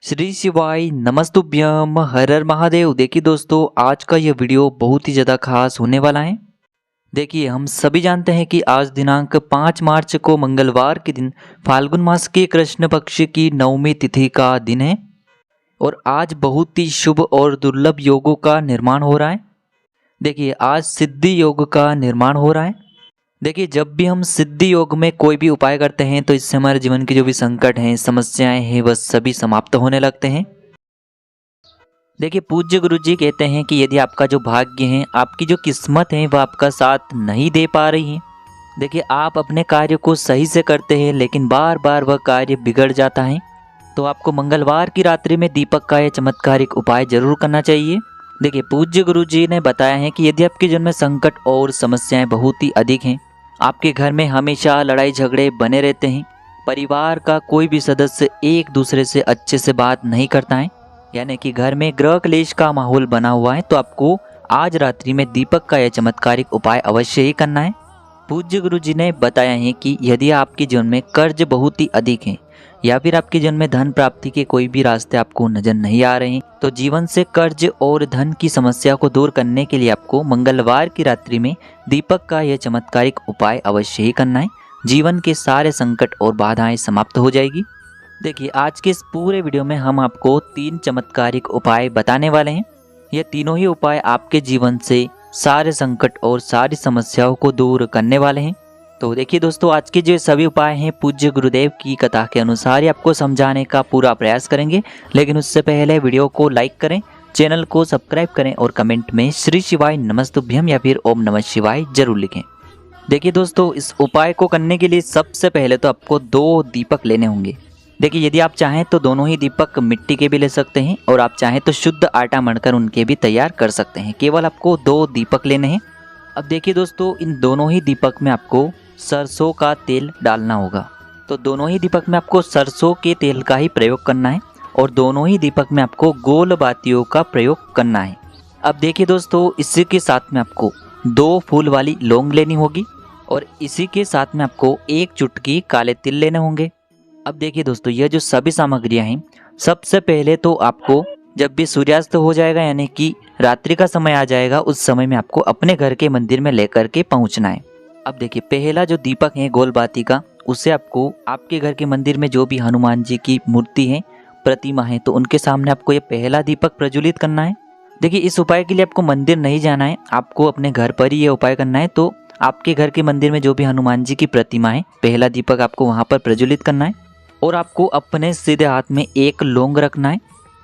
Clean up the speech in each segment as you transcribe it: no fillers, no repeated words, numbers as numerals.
श्री शिवाय नमस्तुभ्यम हर हर महादेव। देखिए दोस्तों, आज का यह वीडियो बहुत ही ज़्यादा खास होने वाला है। देखिए, हम सभी जानते हैं कि आज दिनांक 5 मार्च को मंगलवार के दिन फाल्गुन मास के कृष्ण पक्ष की नवमी तिथि का दिन है और आज बहुत ही शुभ और दुर्लभ योगों का निर्माण हो रहा है। देखिए, आज सिद्धि योग का निर्माण हो रहा है। देखिए, जब भी हम सिद्धि योग में कोई भी उपाय करते हैं तो इससे हमारे जीवन के जो भी संकट हैं, समस्याएं हैं, वह सभी समाप्त होने लगते हैं। देखिए, पूज्य गुरु जी कहते हैं कि यदि आपका जो भाग्य है, आपकी जो किस्मत है, वह आपका साथ नहीं दे पा रही है। देखिए, आप अपने कार्य को सही से करते हैं लेकिन बार बार वह कार्य बिगड़ जाता है, तो आपको मंगलवार की रात्रि में दीपक का यह चमत्कारिक उपाय जरूर करना चाहिए। देखिए, पूज्य गुरु जी ने बताया है कि यदि आपके जीवन में संकट और समस्याएं बहुत ही अधिक हैं, आपके घर में हमेशा लड़ाई झगड़े बने रहते हैं, परिवार का कोई भी सदस्य एक दूसरे से अच्छे से बात नहीं करता है, यानी कि घर में गृह क्लेश का माहौल बना हुआ है, तो आपको आज रात्रि में दीपक का यह चमत्कारिक उपाय अवश्य ही करना है। पूज्य गुरु जी ने बताया है कि यदि आपके जीवन में कर्ज बहुत ही अधिक है या फिर आपके जीवन में धन प्राप्ति के कोई भी रास्ते आपको नजर नहीं आ रहे हैं, तो जीवन से कर्ज और धन की समस्या को दूर करने के लिए आपको मंगलवार की रात्रि में दीपक का यह चमत्कारिक उपाय अवश्य ही करना है। जीवन के सारे संकट और बाधाएं समाप्त हो जाएगी। देखिए, आज के इस पूरे वीडियो में हम आपको 3 चमत्कारिक उपाय बताने वाले हैं। ये तीनों ही उपाय आपके जीवन से सारे संकट और सारी समस्याओं को दूर करने वाले हैं। तो देखिए दोस्तों, आज के जो सभी उपाय हैं पूज्य गुरुदेव की कथा के अनुसार ही आपको समझाने का पूरा प्रयास करेंगे, लेकिन उससे पहले वीडियो को लाइक करें, चैनल को सब्सक्राइब करें और कमेंट में श्री शिवाय नमस्तुभ्यम या फिर ओम नमः शिवाय जरूर लिखें। देखिए दोस्तों, इस उपाय को करने के लिए सबसे पहले तो आपको 2 दीपक लेने होंगे। देखिए, यदि आप चाहें तो दोनों ही दीपक मिट्टी के भी ले सकते हैं और आप चाहें तो शुद्ध आटा मढ़कर उनके भी तैयार कर सकते हैं। केवल आपको 2 दीपक लेने हैं। अब देखिए दोस्तों, इन दोनों ही दीपक में आपको सरसों का तेल डालना होगा। तो दोनों ही दीपक में आपको सरसों के तेल का ही प्रयोग करना है और दोनों ही दीपक में आपको गोल बातियों का प्रयोग करना है। अब देखिए दोस्तों, इसी के साथ में आपको 2 फूल वाली लौंग लेनी होगी और इसी के साथ में आपको 1 चुटकी काले तिल लेने होंगे। अब देखिए दोस्तों, यह जो सभी सामग्रियां हैं, सबसे पहले तो आपको जब भी सूर्यास्त हो जाएगा यानी कि रात्रि का समय आ जाएगा, उस समय में आपको अपने घर के मंदिर में लेकर के पहुंचना है। अब देखिए, पहला जो दीपक है गोल बाती का, उसे आपको आपके घर के मंदिर में जो भी हनुमान जी की मूर्ति है, प्रतिमा है, तो उनके सामने आपको ये पहला दीपक प्रज्वलित करना है। देखिए, इस उपाय के लिए आपको मंदिर नहीं जाना है, आपको अपने घर पर ही ये उपाय करना है। तो आपके घर के मंदिर में जो भी हनुमान जी की प्रतिमा है, पहला दीपक आपको वहाँ पर प्रज्वलित करना है और आपको अपने सीधे हाथ में 1 लौंग रखना है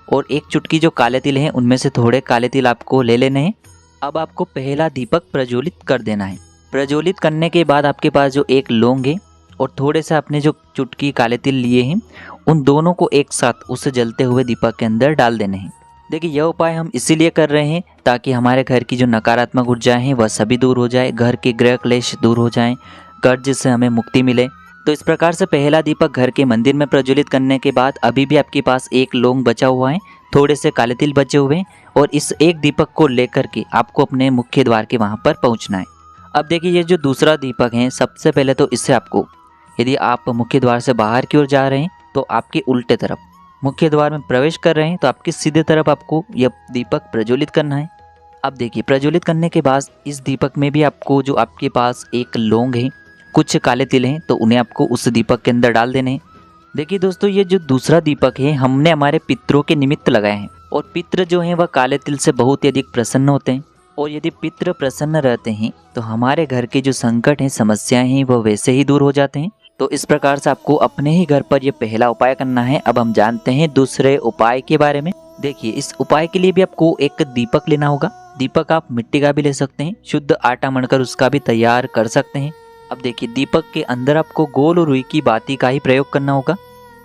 और 1 चुटकी जो काले तिल हैं, उनमें से थोड़े काले तिल आपको ले लेने हैं। अब आपको पहला दीपक प्रज्वलित कर देना है। प्रज्वलित करने के बाद आपके पास जो 1 लौंग है और थोड़े से आपने जो चुटकी काले तिल लिए हैं, उन दोनों को एक साथ उस जलते हुए दीपक के अंदर डाल देने हैं। देखिए, यह उपाय हम इसीलिए कर रहे हैं ताकि हमारे घर की जो नकारात्मक ऊर्जाएं हैं वह सभी दूर हो जाए, घर के गृह क्लेश दूर हो जाएं, कर्ज से हमें मुक्ति मिले। तो इस प्रकार से पहला दीपक घर के मंदिर में प्रज्वलित करने के बाद अभी भी आपके पास 1 लौंग बचा हुआ है, थोड़े से काले तिल बचे हुए हैं और इस 1 दीपक को लेकर के आपको अपने मुख्य द्वार के वहाँ पर पहुँचना है। अब देखिए, ये जो दूसरा दीपक है, सबसे पहले तो इससे आपको, यदि आप मुख्य द्वार से बाहर की ओर जा रहे हैं तो आपके उल्टे तरफ, मुख्य द्वार में प्रवेश कर रहे हैं तो आपकी सीधे तरफ आपको यह दीपक प्रज्वलित करना है। अब देखिए, प्रज्वलित करने के बाद इस दीपक में भी आपको जो आपके पास 1 लौंग है, कुछ काले तिल हैं, तो उन्हें आपको उस दीपक के अंदर डाल देने हैं। देखिए दोस्तों, ये जो दूसरा दीपक है, हमने हमारे पितरों के निमित्त लगाए हैं और पितृ जो हैं वह काले तिल से बहुत ही अधिक प्रसन्न होते हैं और यदि पितृ प्रसन्न रहते हैं तो हमारे घर के जो संकट हैं, समस्याएं हैं, वह वैसे ही दूर हो जाते हैं। तो इस प्रकार से आपको अपने ही घर पर यह पहला उपाय करना है। अब हम जानते हैं दूसरे उपाय के बारे में। देखिए, इस उपाय के लिए भी आपको 1 दीपक लेना होगा। दीपक आप मिट्टी का भी ले सकते हैं, शुद्ध आटा मढ़कर उसका भी तैयार कर सकते हैं। अब देखिए, दीपक के अंदर आपको गोल रुई की बाती का ही प्रयोग करना होगा।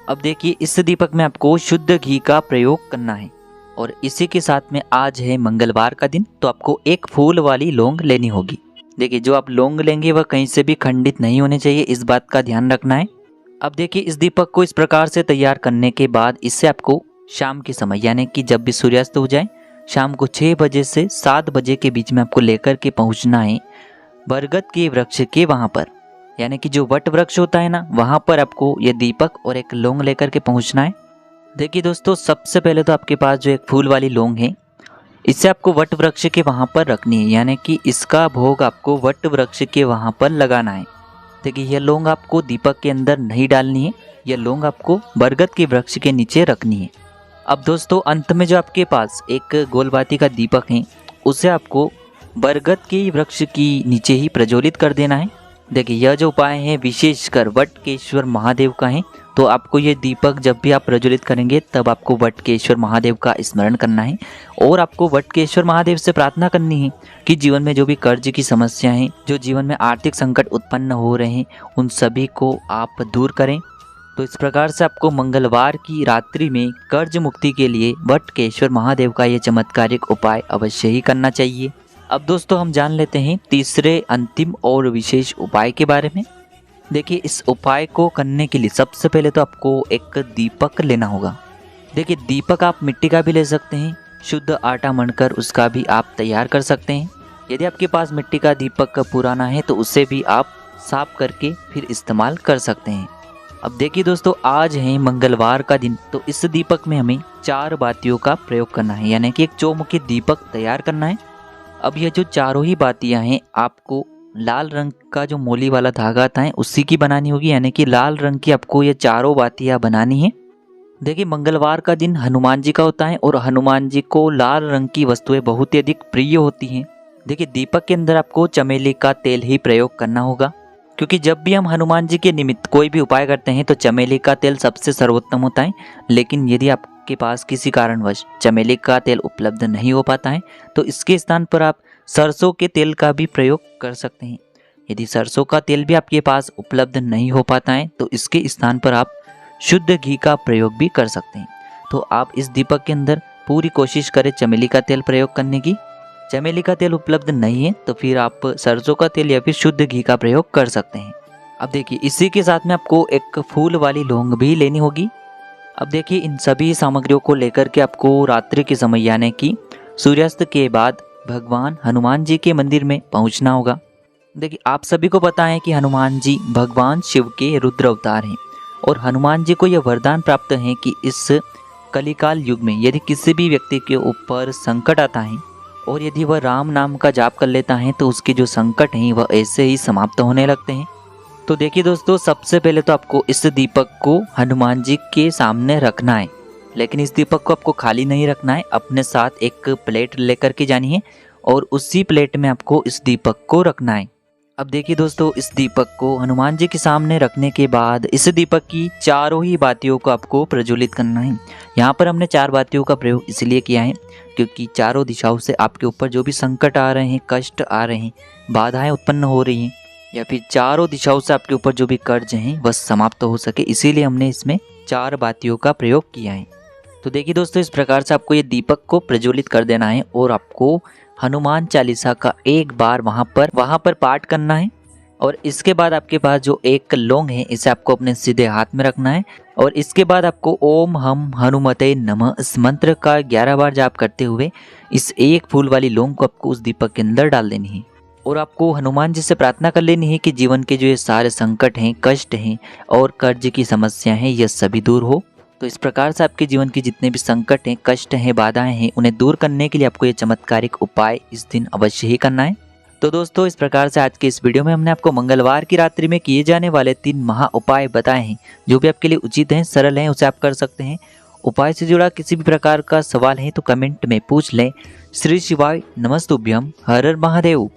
अब देखिए, इस दीपक में आपको शुद्ध घी का प्रयोग करना है और इसी के साथ में आज है मंगलवार का दिन, तो आपको 1 फूल वाली लौंग लेनी होगी। देखिए, जो आप लौंग लेंगे वह कहीं से भी खंडित नहीं होने चाहिए, इस बात का ध्यान रखना है। अब देखिए, इस दीपक को इस प्रकार से तैयार करने के बाद इससे आपको शाम के समय, यानी कि जब भी सूर्यास्त हो जाए, शाम को 6 बजे से 7 बजे के बीच में आपको लेकर के पहुंचना है बरगद के वृक्ष के वहाँ पर, यानी कि जो वट वृक्ष होता है ना, वहाँ पर आपको ये दीपक और 1 लौंग लेकर के पहुँचना है। देखिए दोस्तों, सबसे पहले तो आपके पास जो एक फूल वाली लौंग है, इसे आपको वट वृक्ष के वहाँ पर रखनी है, यानी कि इसका भोग आपको वट वृक्ष के वहाँ पर लगाना है। देखिए यह लौंग आपको दीपक के अंदर नहीं डालनी है, यह लौंग आपको बरगद के वृक्ष के नीचे रखनी है। अब दोस्तों अंत में जो आपके पास एक गोलबाती का दीपक है, उसे आपको बरगद के वृक्ष की नीचे ही प्रज्वलित कर देना है। देखिए यह जो उपाय है विशेषकर वटकेश्वर महादेव का है, तो आपको ये दीपक जब भी आप प्रज्वलित करेंगे तब आपको वटकेश्वर महादेव का स्मरण करना है और आपको वटकेश्वर महादेव से प्रार्थना करनी है कि जीवन में जो भी कर्ज की समस्या है, जो जीवन में आर्थिक संकट उत्पन्न हो रहे हैं, उन सभी को आप दूर करें। तो इस प्रकार से आपको मंगलवार की रात्रि में कर्ज मुक्ति के लिए वटकेश्वर महादेव का ये चमत्कारिक उपाय अवश्य ही करना चाहिए। अब दोस्तों हम जान लेते हैं तीसरे अंतिम और विशेष उपाय के बारे में। देखिए इस उपाय को करने के लिए सबसे पहले तो आपको एक दीपक लेना होगा। देखिए दीपक आप मिट्टी का भी ले सकते हैं, शुद्ध आटा मढ़कर उसका भी आप तैयार कर सकते हैं। यदि आपके पास मिट्टी का दीपक पुराना है तो उसे भी आप साफ करके फिर इस्तेमाल कर सकते हैं। अब देखिए दोस्तों, आज है मंगलवार का दिन, तो इस दीपक में हमें 4 बातियों का प्रयोग करना है, यानी कि एक चौमुखी दीपक तैयार करना है। अब यह जो चारों ही बातियां हैं आपको लाल रंग का जो मोली वाला धागा आता है उसी की बनानी होगी, यानी कि लाल रंग की आपको ये चारों बातियां बनानी है। देखिए मंगलवार का दिन हनुमान जी का होता है और हनुमान जी को लाल रंग की वस्तुएं बहुत ही अधिक प्रिय होती हैं। देखिए दीपक के अंदर आपको चमेली का तेल ही प्रयोग करना होगा, क्योंकि जब भी हम हनुमान जी के निमित्त कोई भी उपाय करते हैं तो चमेली का तेल सबसे सर्वोत्तम होता है। लेकिन यदि आपके पास किसी कारणवश चमेली का तेल उपलब्ध नहीं हो पाता है तो इसके स्थान पर आप सरसों के तेल का भी प्रयोग कर सकते हैं। यदि सरसों का तेल भी आपके पास उपलब्ध नहीं हो पाता है तो इसके स्थान पर आप शुद्ध घी का प्रयोग भी कर सकते हैं। तो आप इस दीपक के अंदर पूरी कोशिश करें चमेली का तेल प्रयोग करने की। चमेली का तेल उपलब्ध नहीं है तो फिर आप सरसों का तेल या फिर शुद्ध घी का प्रयोग कर सकते हैं। अब देखिए इसी के साथ में आपको एक फूल वाली लौंग भी लेनी होगी। अब देखिए इन सभी सामग्रियों को लेकर के आपको रात्रि के समय यानी कि सूर्यास्त के बाद भगवान हनुमान जी के मंदिर में पहुंचना होगा। देखिए आप सभी को पता है कि हनुमान जी भगवान शिव के रुद्र अवतार हैं और हनुमान जी को यह वरदान प्राप्त है कि इस कलिकाल युग में यदि किसी भी व्यक्ति के ऊपर संकट आता है और यदि वह राम नाम का जाप कर लेता है तो उसके जो संकट हैं वह ऐसे ही समाप्त होने लगते हैं। तो देखिए दोस्तों, सबसे पहले तो आपको इस दीपक को हनुमान जी के सामने रखना है, लेकिन इस दीपक को आपको खाली नहीं रखना है, अपने साथ एक प्लेट लेकर के जानी है और उसी प्लेट में आपको इस दीपक को रखना है। अब देखिए दोस्तों, इस दीपक को हनुमान जी के सामने रखने के बाद इस दीपक की चारों ही बातियों को आपको प्रज्वलित करना है। यहाँ पर हमने 4 बातियों का प्रयोग इसलिए किया है क्योंकि चारों दिशाओं से आपके ऊपर जो भी संकट आ रहे हैं, कष्ट आ रहे हैं, बाधाएं उत्पन्न हो रही हैं या फिर चारों दिशाओं से आपके ऊपर जो भी कर्ज हैं वह समाप्त हो सके, इसीलिए हमने इसमें 4 बातियों का प्रयोग किया है। तो देखिए दोस्तों, इस प्रकार से आपको ये दीपक को प्रज्वलित कर देना है और आपको हनुमान चालीसा का एक बार वहाँ पर पाठ करना है। और इसके बाद आपके पास जो एक लौंग है इसे आपको अपने सीधे हाथ में रखना है और इसके बाद आपको ओम हम हनुमते नमः इस मंत्र का 11 बार जाप करते हुए इस एक फूल वाली लौंग को आपको उस दीपक के अंदर डाल देनी है और आपको हनुमान जी से प्रार्थना कर लेनी है कि जीवन के जो ये सारे संकट हैं, कष्ट हैं और कर्ज की समस्या हैं, यह सभी दूर हो। तो इस प्रकार से आपके जीवन के जितने भी संकट हैं, कष्ट हैं, बाधाएं हैं, उन्हें दूर करने के लिए आपको ये चमत्कारिक उपाय इस दिन अवश्य ही करना है। तो दोस्तों, इस प्रकार से आज के इस वीडियो में हमने आपको मंगलवार की रात्रि में किए जाने वाले 3 महा उपाय बताए हैं, जो भी आपके लिए उचित हैं, सरल हैं, उसे आप कर सकते हैं। उपाय से जुड़ा किसी भी प्रकार का सवाल है तो कमेंट में पूछ लें। श्री शिवाय नमस्तुभ्यम, हर हर महादेव।